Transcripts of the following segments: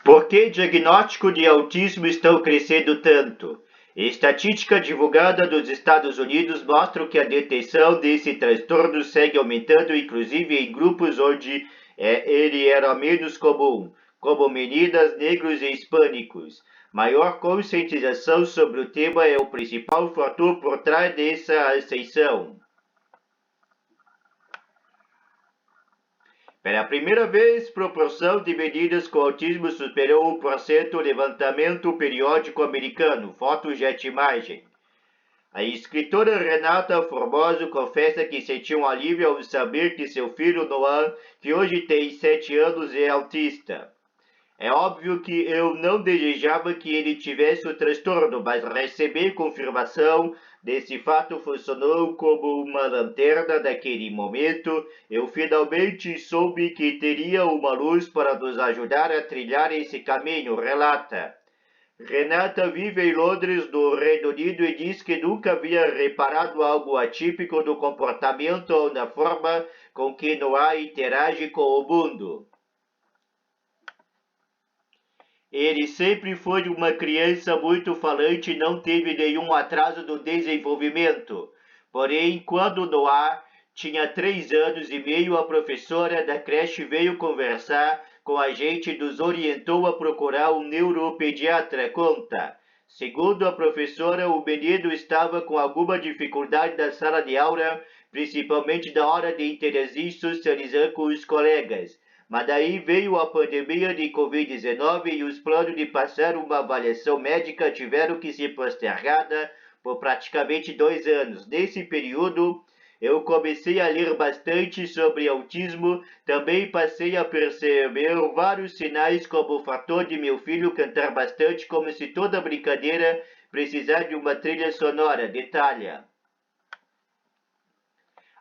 Por que diagnóstico de autismo estão crescendo tanto? Estatística divulgada dos Estados Unidos mostra que a detecção desse transtorno segue aumentando, inclusive em grupos onde ele era menos comum, como meninas, negros e hispânicos. Maior conscientização sobre o tema é o principal fator por trás dessa ascensão. Pela primeira vez, proporção de meninas com autismo superou 1% no levantamento periódico americano, foto jet imagem. A escritora Renata Formoso confessa que sentiu um alívio ao saber que seu filho Noah, que hoje tem 7 anos, é autista. É óbvio que eu não desejava que ele tivesse o transtorno, mas receber confirmação desse fato funcionou como uma lanterna naquele momento. Eu finalmente soube que teria uma luz para nos ajudar a trilhar esse caminho, relata. Renata vive em Londres, no Reino Unido, e diz que nunca havia reparado algo atípico no comportamento ou na forma com que Noah interage com o mundo. Ele sempre foi uma criança muito falante e não teve nenhum atraso no desenvolvimento. Porém, quando Noah tinha 3 anos e meio, a professora da creche veio conversar com a gente e nos orientou a procurar um neuropediatra, conta. Segundo a professora, o menino estava com alguma dificuldade na sala de aula, principalmente na hora de interagir e socializar com os colegas. Mas daí veio a pandemia de Covid-19 e os planos de passar uma avaliação médica tiveram que ser postergada por praticamente 2 anos. Nesse período, eu comecei a ler bastante sobre autismo, também passei a perceber vários sinais como o fator de meu filho cantar bastante, como se toda brincadeira precisasse de uma trilha sonora, detalha.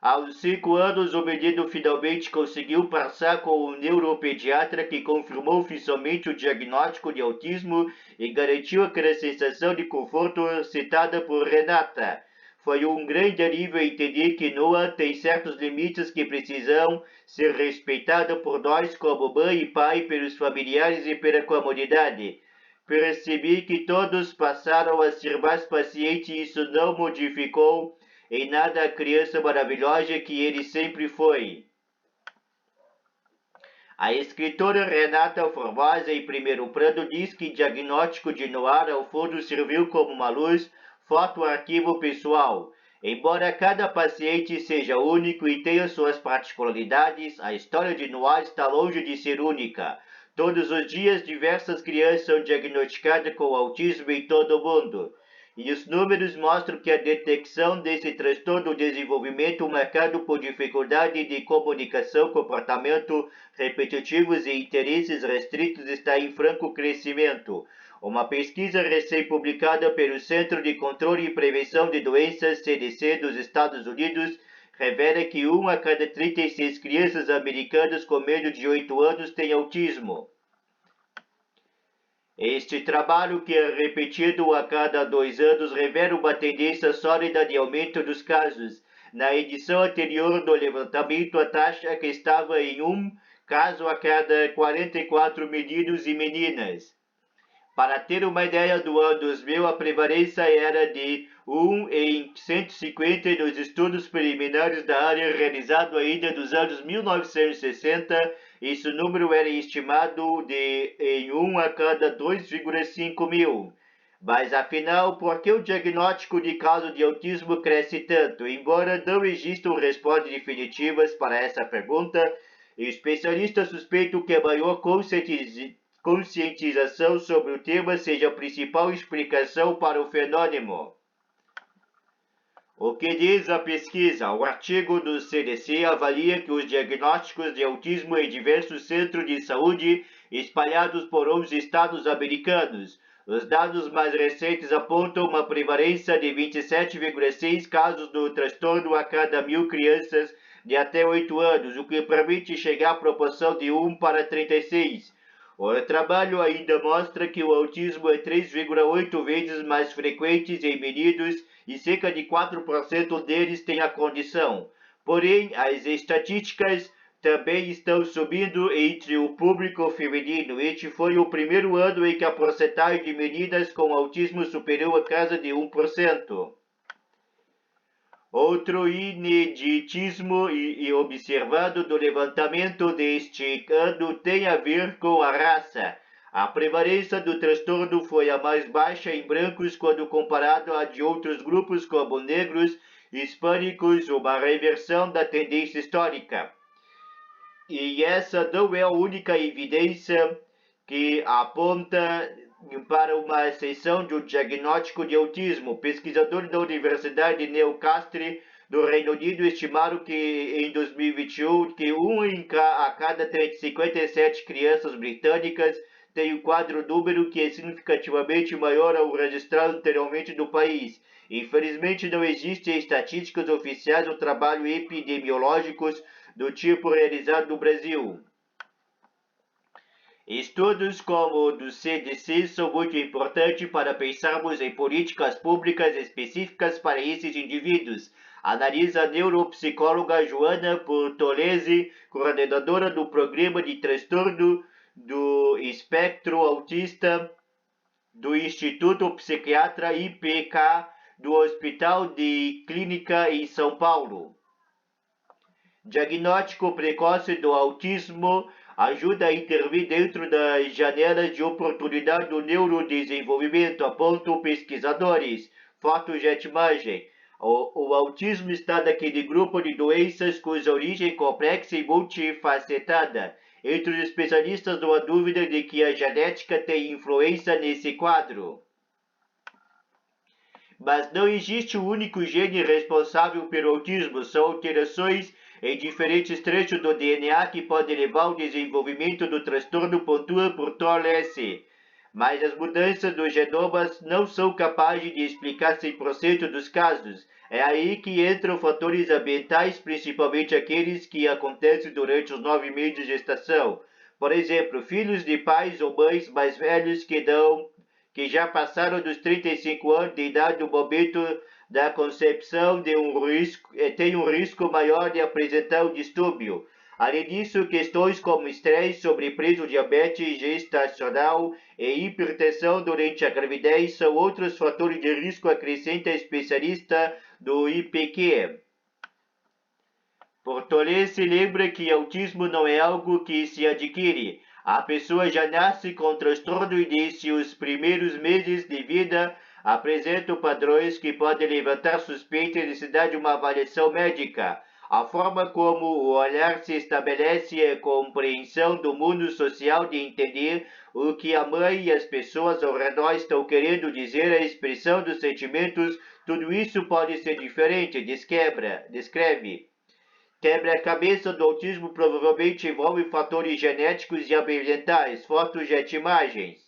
Aos 5 anos, o menino finalmente conseguiu passar com um neuropediatra que confirmou oficialmente o diagnóstico de autismo e garantiu aquela sensação de conforto citada por Renata. Foi um grande alívio entender que Noah tem certos limites que precisam ser respeitados por nós como mãe e pai, pelos familiares e pela comunidade. Percebi que todos passaram a ser mais pacientes e isso não modificou em nada a criança maravilhosa que ele sempre foi. A escritora Renata Formosa, em primeiro plano, diz que o diagnóstico de Noah ao fundo serviu como uma luz, foto arquivo pessoal. Embora cada paciente seja único e tenha suas particularidades, a história de Noah está longe de ser única. Todos os dias, diversas crianças são diagnosticadas com autismo em todo o mundo. E os números mostram que a detecção desse transtorno do desenvolvimento marcado por dificuldade de comunicação, comportamento repetitivos e interesses restritos está em franco crescimento. Uma pesquisa recém-publicada pelo Centro de Controle e Prevenção de Doenças, CDC, dos Estados Unidos, revela que 1 a cada 36 crianças americanas com menos de 8 anos tem autismo. Este trabalho, que é repetido a cada 2 anos, revela uma tendência sólida de aumento dos casos. Na edição anterior do levantamento, a taxa que estava em 1 caso a cada 44 meninos e meninas. Para ter uma ideia do ano 2000, a prevalência era de 1 em 150 nos estudos preliminares da área realizados ainda nos anos 1960. Esse número era estimado em 1 a cada 2,5 mil. Mas afinal, por que o diagnóstico de caso de autismo cresce tanto? Embora não existam respostas definitivas para essa pergunta, especialistas suspeitam que a maior conscientização sobre o tema seja a principal explicação para o fenômeno. O que diz a pesquisa? O artigo do CDC avalia que os diagnósticos de autismo em diversos centros de saúde espalhados por 11 estados americanos. Os dados mais recentes apontam uma prevalência de 27,6 casos do transtorno a cada 1.000 crianças de até 8 anos, o que permite chegar à proporção de 1 para 36. O trabalho ainda mostra que o autismo é 3,8 vezes mais frequente em meninos e cerca de 4% deles têm a condição. Porém, as estatísticas também estão subindo entre o público feminino. Este foi o primeiro ano em que a porcentagem de meninas com autismo superou a casa de 1%. Outro ineditismo observado do levantamento deste ano tem a ver com a raça. A prevalência do transtorno foi a mais baixa em brancos quando comparado a de outros grupos como negros, hispânicos, uma reversão da tendência histórica. E essa não é a única evidência que aponta para uma exceção de um diagnóstico de autismo. Pesquisadores da Universidade de Newcastle, do Reino Unido, estimaram que em 2021 que a cada 57 crianças britânicas tem um quadro número que é significativamente maior ao registrado anteriormente no país. Infelizmente, não existem estatísticas oficiais ou trabalhos epidemiológicos do tipo realizado no Brasil. Estudos como o do CDC são muito importantes para pensarmos em políticas públicas específicas para esses indivíduos, analisa a neuropsicóloga Joana Portolese, coordenadora do Programa de Transtorno do Espectro Autista do Instituto Psiquiatra IPK do Hospital de Clínica em São Paulo. Diagnóstico precoce do autismo ajuda a intervir dentro das janelas de oportunidade do neurodesenvolvimento, apontam pesquisadores. Foto de imagem. O autismo está naquele grupo de doenças cuja origem é complexa e multifacetada. Entre os especialistas não há dúvida de que a genética tem influência nesse quadro. Mas não existe um único gene responsável pelo autismo, são alterações em diferentes trechos do DNA que podem levar ao desenvolvimento do transtorno, pontua Portolese. Mas as mudanças dos genomas não são capazes de explicar 100% dos casos. É aí que entram fatores ambientais, principalmente aqueles que acontecem durante os 9 meses de gestação. Por exemplo, filhos de pais ou mães mais velhos que já passaram dos 35 anos de idade no momento da concepção tem um risco maior de apresentar um distúrbio. Além disso, questões como estresse, sobrepeso, diabetes gestacional e hipertensão durante a gravidez são outros fatores de risco, acrescenta a especialista do IPQ. Portolese lembra que autismo não é algo que se adquire. A pessoa já nasce com transtorno e desde os primeiros meses de vida apresenta padrões que podem levantar suspeita e necessidade de uma avaliação médica. A forma como o olhar se estabelece é a compreensão do mundo social de entender o que a mãe e as pessoas ao redor estão querendo dizer, a expressão dos sentimentos, tudo isso pode ser diferente, descreve. Quebra-cabeça do autismo provavelmente envolve fatores genéticos e ambientais. Fotos de imagens.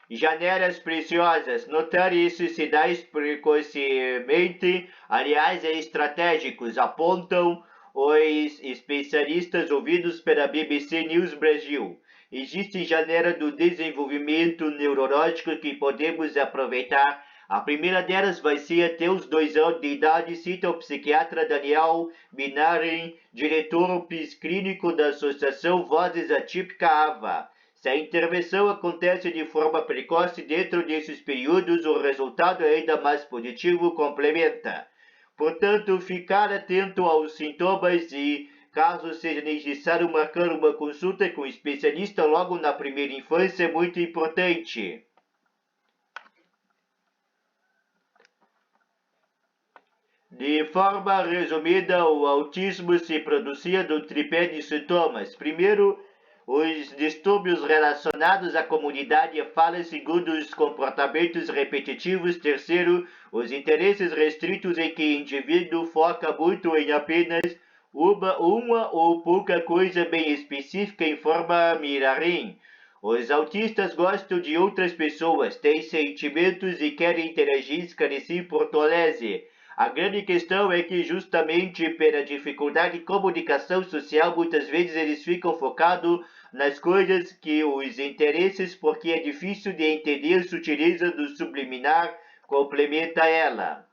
Janelas preciosas. Notar esses sinais precocemente, aliás, estratégicos, apontam os especialistas ouvidos pela BBC News Brasil. Existe janela do desenvolvimento neurológico que podemos aproveitar. A primeira delas vai ser até os 2 anos de idade, cita o psiquiatra Daniel Minarin, diretor clínico da Associação Vozes Atípica AVA. Se a intervenção acontece de forma precoce dentro desses períodos, o resultado é ainda mais positivo, complementa. Portanto, ficar atento aos sintomas e, caso seja necessário, marcar uma consulta com um especialista logo na primeira infância é muito importante. De forma resumida, o autismo se pronuncia do tripé de sintomas. Primeiro, os distúrbios relacionados à comunidade e à fala, segundo, os comportamentos repetitivos. Terceiro, os interesses restritos em que o indivíduo foca muito em apenas uma ou pouca coisa bem específica, informa Mirarim. Os autistas gostam de outras pessoas, têm sentimentos e querem interagir, esclareci Portolese. A grande questão é que, justamente pela dificuldade de comunicação social, muitas vezes eles ficam focados nas coisas que os interesses, porque é difícil de entender a sutileza do subliminar, complementa ela.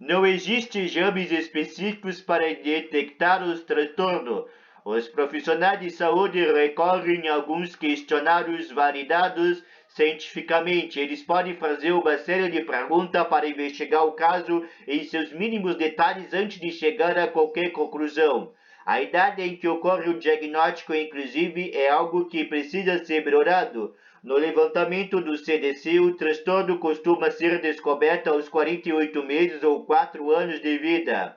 Não existem exames específicos para detectar os transtornos. Os profissionais de saúde recorrem a alguns questionários validados cientificamente. Eles podem fazer uma série de perguntas para investigar o caso em seus mínimos detalhes antes de chegar a qualquer conclusão. A idade em que ocorre o diagnóstico, inclusive, é algo que precisa ser melhorado. No levantamento do CDC, o transtorno costuma ser descoberto aos 48 meses ou 4 anos de vida.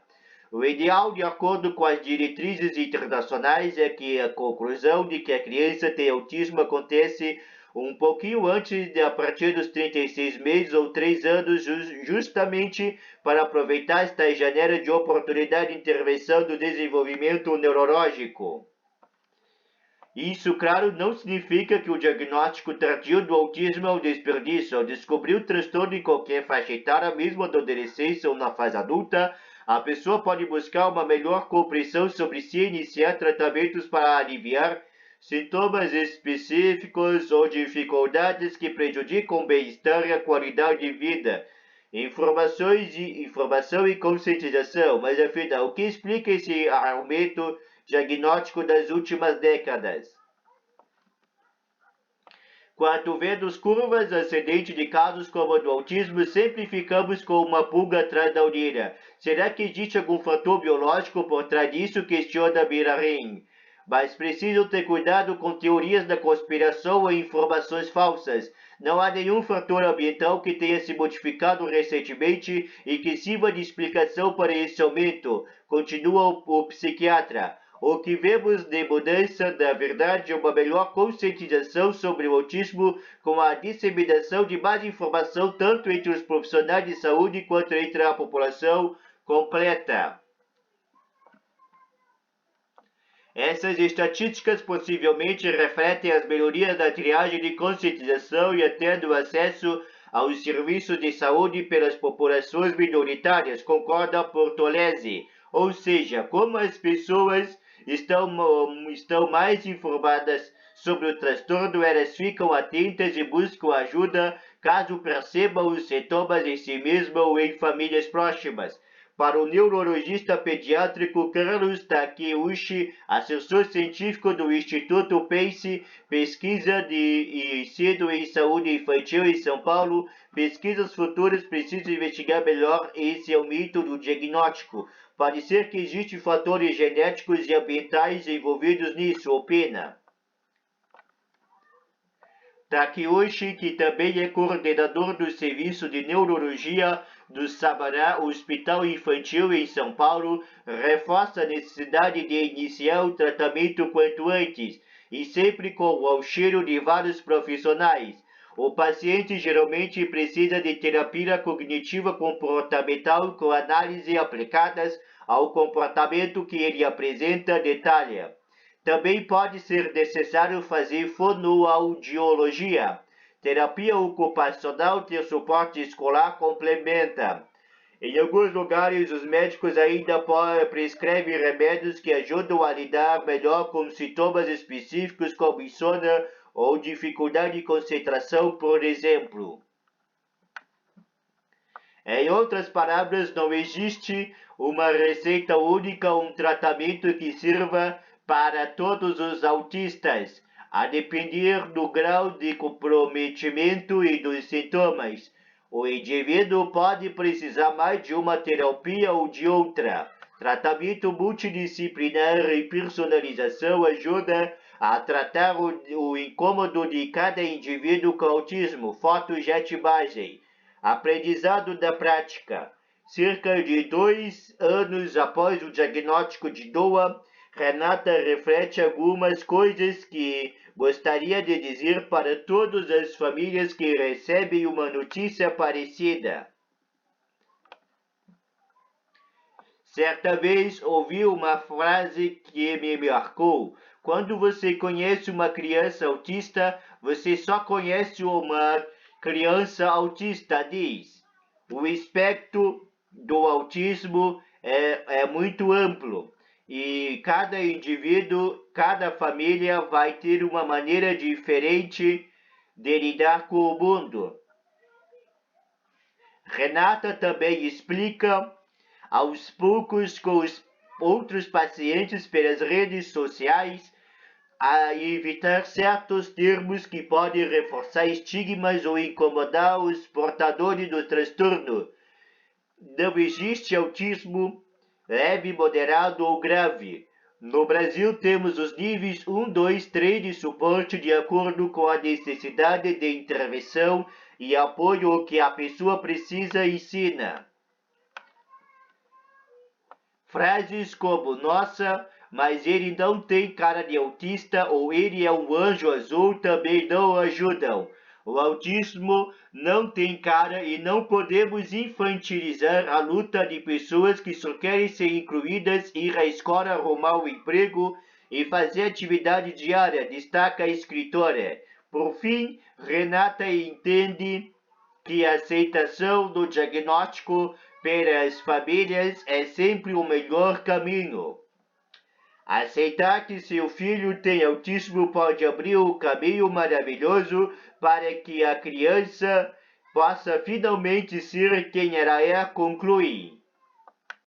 O ideal, de acordo com as diretrizes internacionais, é que a conclusão de que a criança tem autismo acontece um pouquinho antes de a partir dos 36 meses ou 3 anos, justamente para aproveitar esta janela de oportunidade de intervenção do desenvolvimento neurológico. Isso, claro, não significa que o diagnóstico tardio do autismo é um desperdício. Ao descobrir o transtorno em qualquer faixa etária, mesmo na adolescência ou na fase adulta, a pessoa pode buscar uma melhor compreensão sobre si e iniciar tratamentos para aliviar sintomas específicos ou dificuldades que prejudicam o bem-estar e a qualidade de vida. Informação e conscientização. Mas afinal, o que explica esse aumento diagnóstico das últimas décadas? Quando vemos curvas ascendentes de casos como o do autismo, sempre ficamos com uma pulga atrás da orelha. Será que existe algum fator biológico por trás disso? Questiona Birarim. Mas preciso ter cuidado com teorias da conspiração ou informações falsas. Não há nenhum fator ambiental que tenha se modificado recentemente e que sirva de explicação para esse aumento, continua o psiquiatra. O que vemos de mudança, na verdade, é uma melhor conscientização sobre o autismo com a disseminação de mais informação tanto entre os profissionais de saúde quanto entre a população completa. Essas estatísticas possivelmente refletem as melhorias da triagem de conscientização e até do acesso aos serviços de saúde pelas populações minoritárias, concorda Portolesi. Ou seja, como as pessoas estão mais informadas sobre o transtorno, elas ficam atentas e buscam ajuda caso percebam os sintomas em si mesmas ou em famílias próximas. Para o neurologista pediátrico Carlos Takeuchi, assessor científico do Instituto PACE, pesquisa de ensino em saúde infantil em São Paulo, pesquisas futuras precisam investigar melhor esse aumento do diagnóstico. Pode ser que existem fatores genéticos e ambientais envolvidos nisso, opina. Takeuchi, que também é coordenador do Serviço de Neurologia do Sabará Hospital Infantil em São Paulo, reforça a necessidade de iniciar o tratamento quanto antes e sempre com o auxílio de vários profissionais. O paciente geralmente precisa de terapia cognitiva comportamental com análise aplicadas ao comportamento que ele apresenta, detalha. Também pode ser necessário fazer fonoaudiologia. Terapia ocupacional de suporte escolar complementa. Em alguns lugares, os médicos ainda prescrevem remédios que ajudam a lidar melhor com sintomas específicos como insônia ou dificuldade de concentração, por exemplo. Em outras palavras, não existe uma receita única ou um tratamento que sirva para todos os autistas, a depender do grau de comprometimento e dos sintomas. O indivíduo pode precisar mais de uma terapia ou de outra. Tratamento multidisciplinar e personalização ajuda a tratar o incômodo de cada indivíduo com autismo. Foto jet imagem. Aprendizado da prática. Cerca de 2 anos após o diagnóstico de Doa, Renata reflete algumas coisas que gostaria de dizer para todas as famílias que recebem uma notícia parecida. Certa vez ouvi uma frase que me marcou. Quando você conhece uma criança autista, você só conhece uma criança autista, diz. O espectro do autismo é muito amplo e cada indivíduo, cada família vai ter uma maneira diferente de lidar com o mundo. Renata também explica aos poucos com os outros pacientes pelas redes sociais a evitar certos termos que podem reforçar estigmas ou incomodar os portadores do transtorno. Não existe autismo leve, moderado ou grave. No Brasil, temos os níveis 1, 2, 3 de suporte de acordo com a necessidade de intervenção e apoio que a pessoa precisa e ensina. Frases como "nossa, mas ele não tem cara de autista" ou "ele é um anjo azul" também não ajudam. O autismo não tem cara e não podemos infantilizar a luta de pessoas que só querem ser incluídas, ir à escola, arrumar um emprego e fazer atividade diária, destaca a escritora. Por fim, Renata entende que a aceitação do diagnóstico pelas famílias é sempre o melhor caminho. Aceitar que seu filho tem autismo pode abrir um caminho maravilhoso para que a criança possa finalmente ser quem ela é, conclui.